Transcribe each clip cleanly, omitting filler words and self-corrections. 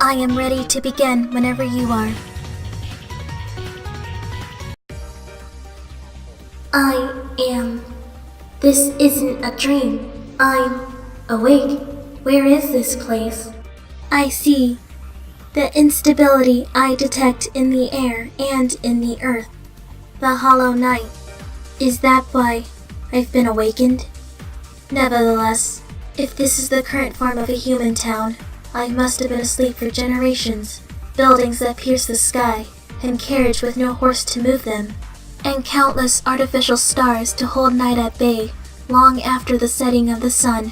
I am ready to begin whenever you are. I am. This isn't a dream. I'm awake. Where is this place? I see. The instability I detect in the air and in the earth. The hollow night. Is that why I've been awakened? Nevertheless, if this is the current form of a human town, I must have been asleep for generations. Buildings that pierce the sky, and carriage with no horse to move them, and countless artificial stars to hold night at bay long after the setting of the sun.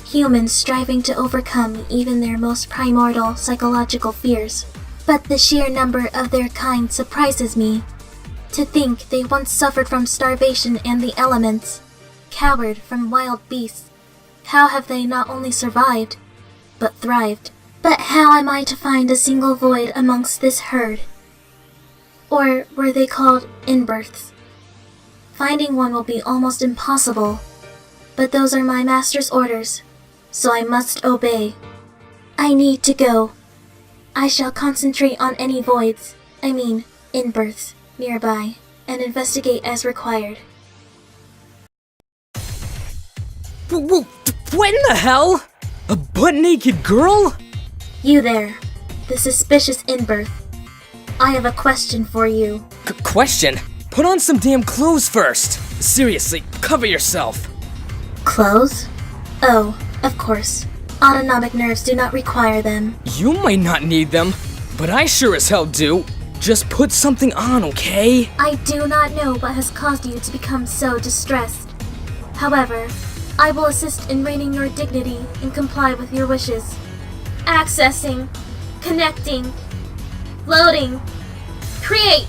Humans striving to overcome even their most primordial psychological fears. But the sheer number of their kind surprises me. To think they once suffered from starvation and the elements, cowered from wild beasts. How have they not only survived, but thrived? But how am I to find a single void amongst this herd? Or were they called inbirths? Finding one will be almost impossible, but those are my master's orders, so I must obey. I need to go. I shall concentrate on any voids, inbirths, nearby, and investigate as required. What in the hell? A butt-naked girl? You there, the suspicious inbirth. I have a question for you. Question? Put on some damn clothes first. Seriously, cover yourself. Clothes? Oh, of course. Autonomic nerves do not require them. You might not need them, but I sure as hell do. Just put something on, okay? I do not know what has caused you to become so distressed. However, I will assist in reigning your dignity and comply with your wishes. Accessing, connecting, loading, create!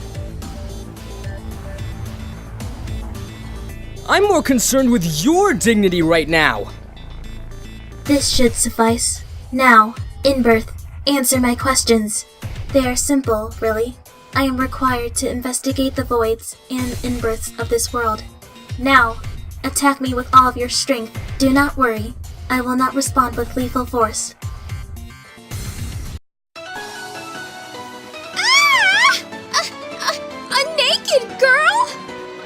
I'm more concerned with your dignity right now. This should suffice. Now, inbirth, answer my questions. They are simple, really. I am required to investigate the voids and inbirths of this world. Now, attack me with all of your strength. Do not worry. I will not respond with lethal force. A naked girl?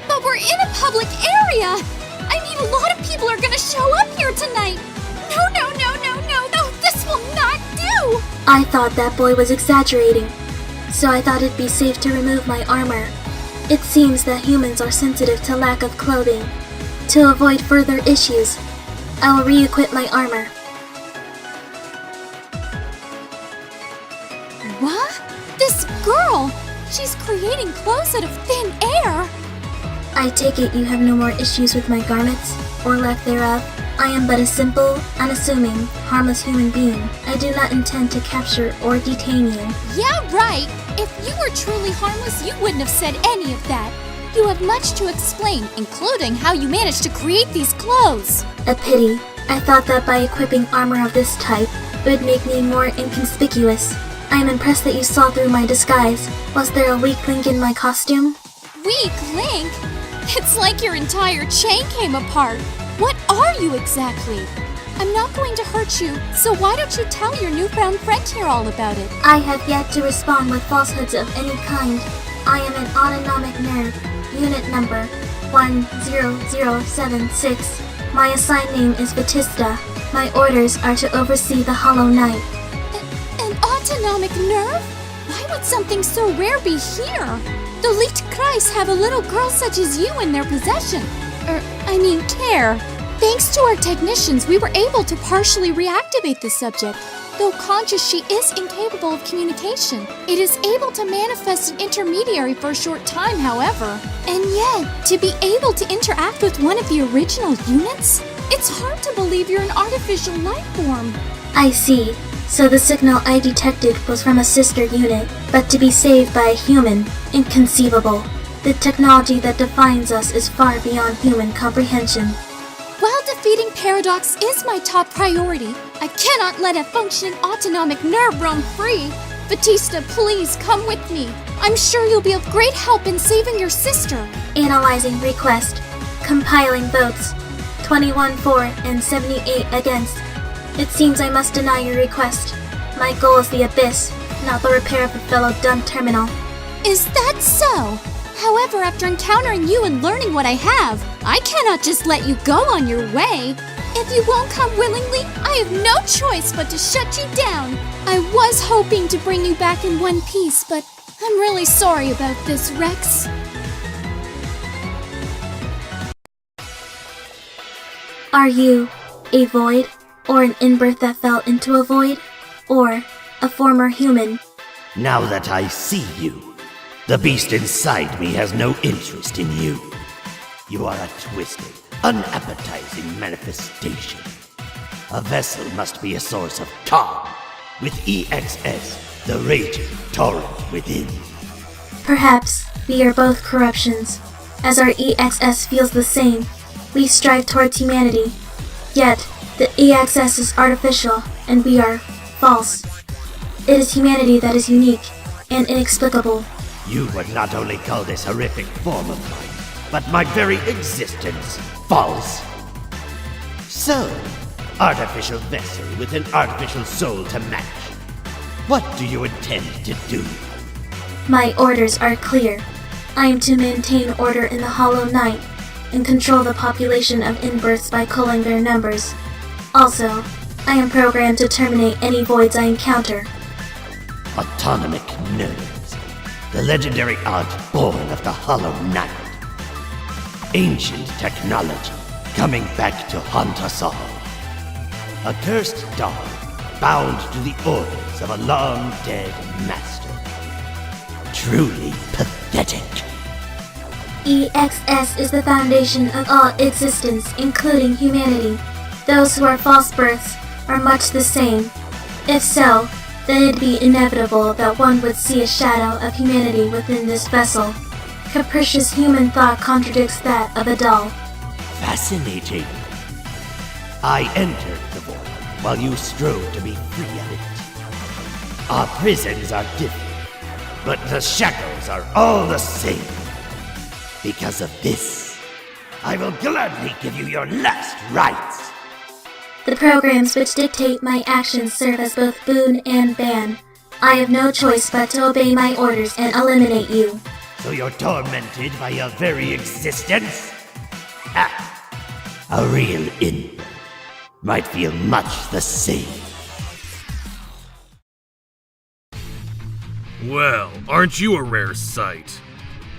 But we're in a public area! I mean, a lot of people are gonna show up here tonight! No, this will not do! I thought that boy was exaggerating, so I thought it'd be safe to remove my armor. It seems that humans are sensitive to lack of clothing. To avoid further issues, I will re-equip my armor. What? This girl! She's creating clothes out of thin air! I take it you have no more issues with my garments, or lack thereof. I am but a simple, unassuming, harmless human being. I do not intend to capture or detain you. Yeah, right! If you were truly harmless, you wouldn't have said any of that. You have much to explain, including how you managed to create these clothes. A pity. I thought that by equipping armor of this type, it would make me more inconspicuous. I am impressed that you saw through my disguise. Was there a weak link in my costume? Weak link? It's like your entire chain came apart. What are you exactly? I'm not going to hurt you, so why don't you tell your newfound friend here all about it? I have yet to respond with falsehoods of any kind. I am an autonomic nerve, unit number 10076. My assigned name is Vatista. My orders are to oversee the Hollow Night. An autonomic nerve? Why would something so rare be here? The Licht Kreis have a little girl such as you in their possession. Care. Thanks to our technicians, we were able to partially reactivate the subject. Though conscious, she is incapable of communication. It is able to manifest an intermediary for a short time, however. And yet, to be able to interact with one of the original units? It's hard to believe you're an artificial life form. I see. So the signal I detected was from a sister unit, but to be saved by a human, inconceivable. The technology that defines us is far beyond human comprehension. While defeating Paradox is my top priority, I cannot let a functioning autonomic nerve roam free. Vatista, please come with me. I'm sure you'll be of great help in saving your sister. Analyzing request. Compiling votes. 21 for and 78 against. It seems I must deny your request. My goal is the abyss, not the repair of the fellow dumb terminal. Is that so? However, after encountering you and learning what I have, I cannot just let you go on your way. If you won't come willingly, I have no choice but to shut you down. I was hoping to bring you back in one piece, but I'm really sorry about this, Rex. Are you a void, or an in-birth that fell into a void, or a former human? Now that I see you, the beast inside me has no interest in you. You are a twisted, unappetizing manifestation. A vessel must be a source of calm, with EXS, the raging torrent within. Perhaps we are both corruptions. As our EXS feels the same, we strive towards humanity. Yet, the EXS is artificial, and we are false. It is humanity that is unique and inexplicable. You would not only call this horrific form of mine, but my very existence false. So, artificial vessel with an artificial soul to match. What do you intend to do? My orders are clear. I am to maintain order in the Hollow Night and control the population of in-births by culling their numbers. Also, I am programmed to terminate any voids I encounter. Autonomic nerves. The legendary art born of the Hollow Night. Ancient technology coming back to haunt us all. A cursed dog bound to the orders of a long-dead master. Truly pathetic. EXS is the foundation of all existence, including humanity. Those who are false births are much the same. If so, then it'd be inevitable that one would see a shadow of humanity within this vessel. Capricious human thought contradicts that of a doll. Fascinating. I entered the void while you strove to be free of it. Our prisons are different, but the shackles are all the same. Because of this, I will gladly give you your last rites. The programs which dictate my actions serve as both boon and ban. I have no choice but to obey my orders and eliminate you. So you're tormented by your very existence? Ah, a real in might feel much the same. Well, aren't you a rare sight?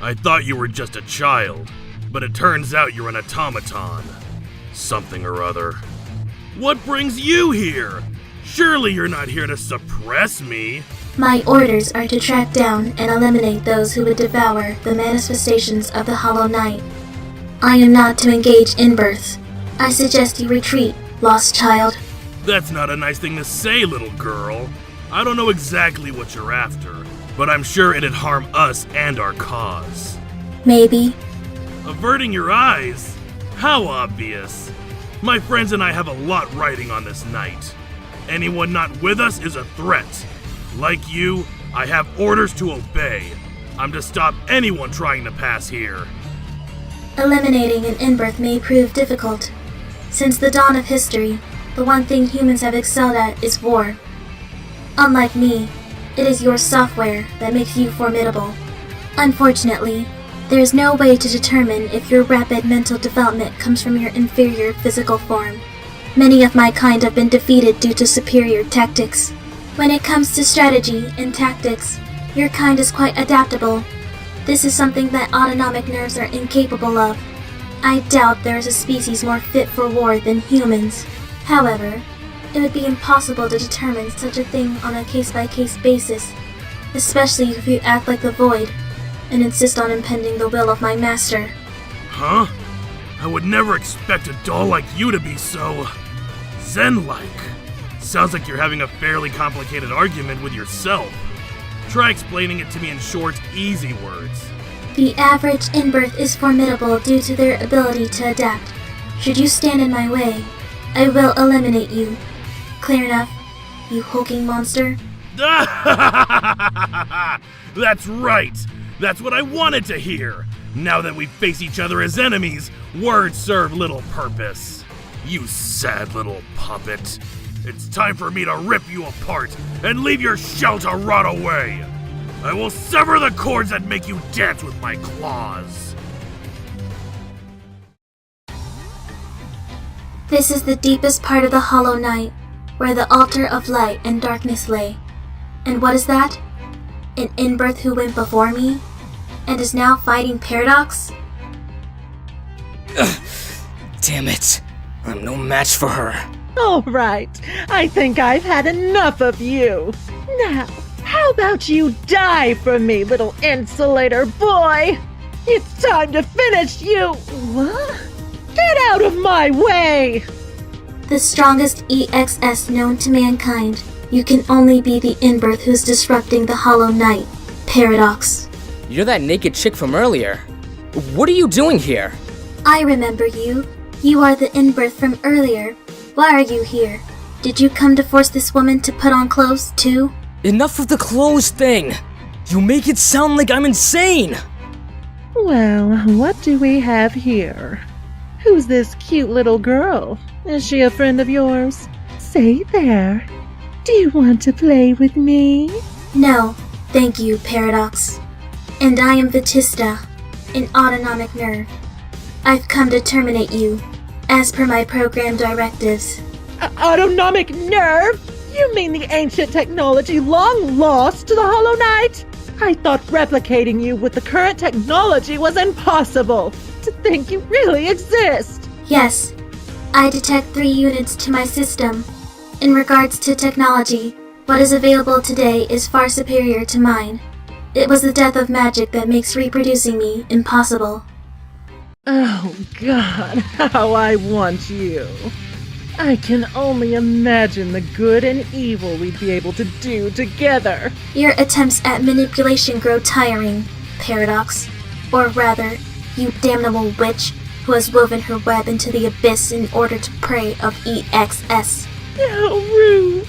I thought you were just a child, but it turns out you're an automaton. Something or other. What brings you here? Surely you're not here to suppress me. My orders are to track down and eliminate those who would devour the manifestations of the Hollow Night. I am not to engage in birth. I suggest you retreat, lost child. That's not a nice thing to say, little girl. I don't know exactly what you're after, but I'm sure it'd harm us and our cause. Maybe. Averting your eyes? How obvious. My friends and I have a lot riding on this night. Anyone not with us is a threat. Like you, I have orders to obey. I'm to stop anyone trying to pass here. Eliminating an in-birth may prove difficult. Since the dawn of history, the one thing humans have excelled at is war. Unlike me, it is your software that makes you formidable. Unfortunately, there is no way to determine if your rapid mental development comes from your inferior physical form. Many of my kind have been defeated due to superior tactics. When it comes to strategy and tactics, your kind is quite adaptable. This is something that autonomic nerves are incapable of. I doubt there is a species more fit for war than humans. However, it would be impossible to determine such a thing on a case-by-case basis, especially if you act like the Void and insist on impending the will of my master. Huh? I would never expect a doll like you to be so zen-like. Sounds like you're having a fairly complicated argument with yourself. Try explaining it to me in short, easy words. The average in-birth is formidable due to their ability to adapt. Should you stand in my way, I will eliminate you. Clear enough, you hulking monster? That's right! That's what I wanted to hear! Now that we face each other as enemies, words serve little purpose. You sad little puppet. It's time for me to rip you apart and leave your shell to rot away. I will sever the cords that make you dance with my claws. This is the deepest part of the Hollow Night, where the altar of light and darkness lay. And what is that? An in-birth who went before me, and is now fighting Paradox? Damn it. I'm no match for her. All right, I think I've had enough of you. Now, how about you die for me, little insulator boy? It's time to finish you. What? Get out of my way! The strongest EXS known to mankind, you can only be the in-birth who's disrupting the Hollow Night, Paradox. You're that naked chick from earlier. What are you doing here? I remember you. You are the in-birth from earlier. Why are you here? Did you come to force this woman to put on clothes, too? Enough of the clothes thing! You make it sound like I'm insane! Well, what do we have here? Who's this cute little girl? Is she a friend of yours? Say there. Do you want to play with me? No, thank you, Paradox. And I am Vatista, an autonomic nerve. I've come to terminate you, as per my program directives. Autonomic nerve? You mean the ancient technology long lost to the Hollow Knight? I thought replicating you with the current technology was impossible. To think you really exist. Yes, I detect 3 units to my system. In regards to technology, what is available today is far superior to mine. It was the death of magic that makes reproducing me impossible. Oh God, how I want you. I can only imagine the good and evil we'd be able to do together. Your attempts at manipulation grow tiring, Paradox. Or rather, you damnable witch who has woven her web into the abyss in order to prey of EXS. How rude.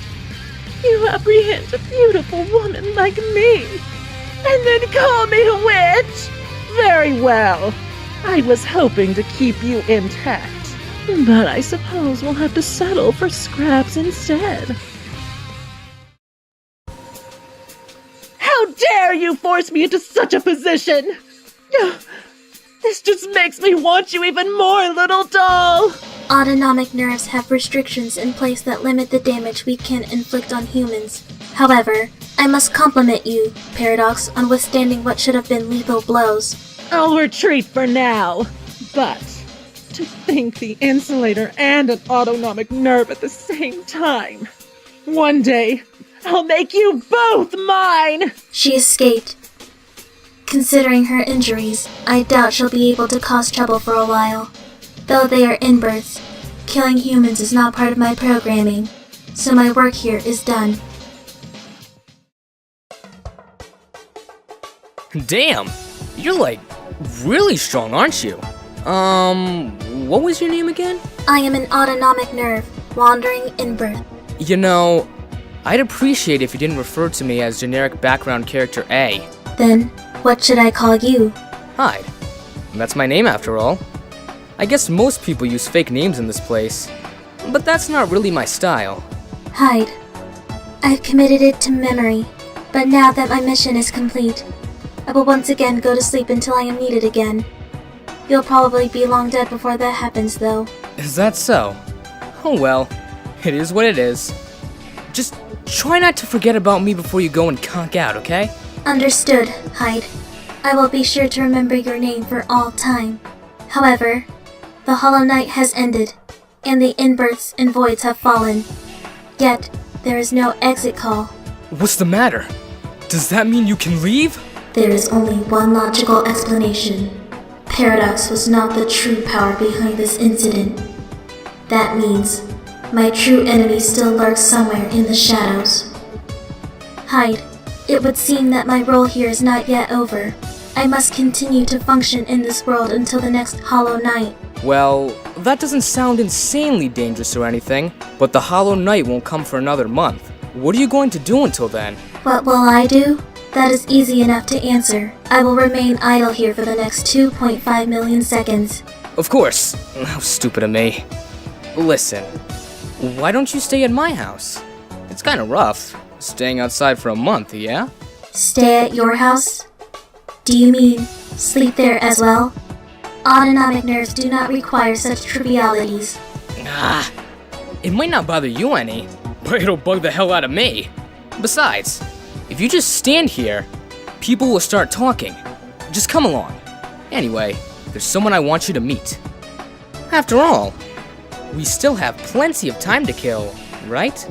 You apprehend a beautiful woman like me, and then call me a witch? Very well. I was hoping to keep you intact, but I suppose we'll have to settle for scraps instead. How dare you force me into such a position? This just makes me want you even more, little doll! Autonomic nerves have restrictions in place that limit the damage we can inflict on humans. However, I must compliment you, Paradox, on withstanding what should have been lethal blows. I'll retreat for now, but to think the insulator and an autonomic nerve at the same time. One day, I'll make you both mine! She escaped. Considering her injuries, I doubt she'll be able to cause trouble for a while. Though they are in-births, killing humans is not part of my programming, so my work here is done. Damn! You're like really strong, aren't you? What was your name again? I am an autonomic nerve, wandering in-birth. You know, I'd appreciate if you didn't refer to me as generic background character A. Then, what should I call you? Hyde. That's my name after all. I guess most people use fake names in this place, but that's not really my style. Hyde. I've committed it to memory, but now that my mission is complete, I will once again go to sleep until I am needed again. You'll probably be long dead before that happens, though. Is that so? Oh well, it is what it is. Just try not to forget about me before you go and conk out, okay? Understood, Hyde. I will be sure to remember your name for all time. However, the Hollow Night has ended, and the in-births and voids have fallen. Yet, there is no exit call. What's the matter? Does that mean you can leave? There is only one logical explanation. Paradox was not the true power behind this incident. That means my true enemy still lurks somewhere in the shadows. Hyde, it would seem that my role here is not yet over. I must continue to function in this world until the next Hollow Night. Well, that doesn't sound insanely dangerous or anything, but the Hollow Night won't come for another month. What are you going to do until then? What will I do? That is easy enough to answer. I will remain idle here for the next 2.5 million seconds. Of course. How stupid of me. Listen, Why don't you stay at my house? It's kind of rough, staying outside for a month, yeah? Stay at your house? Do you mean sleep there as well? Autonomic nerves do not require such trivialities. Ah, it might not bother you any, but it'll bug the hell out of me. Besides, if you just stand here, people will start talking. Just come along. Anyway, there's someone I want you to meet. After all, we still have plenty of time to kill, right?